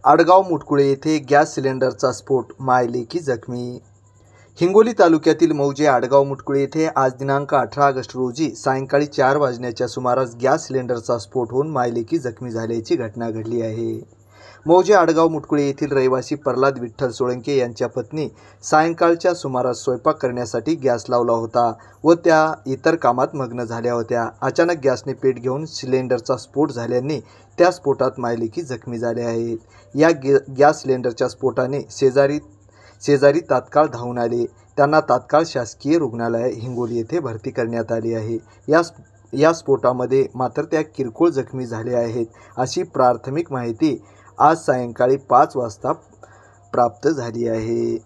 आडगाव मुटकुळे येथे गॅस सिलेंडरचा स्फोट, मायलेकी जखमी। हिंगोली तालुक्यातील मौजे आडगाव मुटकुळे येथे आज दिनांक 18 ऑगस्ट रोजी सायंकाळी 4 वाजण्याच्या सुमारास गॅस सिलेंडरचा स्फोट होऊन मायलेकी जखमी झाल्याची घटना घडली आहे। मौजे आडगाव मुटकुळे येथील रहिवासी प्रल्हाद विठ्ठल सोळंके यांच्या पत्नी सायंकाळच्या सुमारास स्वयंपाक करण्यासाठी गॅस लावला होता व त्या इतर कामात मग्न झाल्या होत्या। अचानक गॅसने पेट घेऊन सिलेंडरचा स्फोट झाल्याने त्या स्फोटात मायलेकी जखमी झाल्या आहेत। या गॅस सिलेंडरच्या स्फोटाने शेजारी तात्काळ धावून आले। त्यांना तात्काळ शासकीय रुग्णालय हिंगोली येथे भरती करण्यात आले आहे। या स्फोटामध्ये मात्र त्या किरकोळ जखमी झाल्या आहेत, अशी प्राथमिक माहिती आज सायंकाळी 5 वाजता प्राप्त झाली आहे।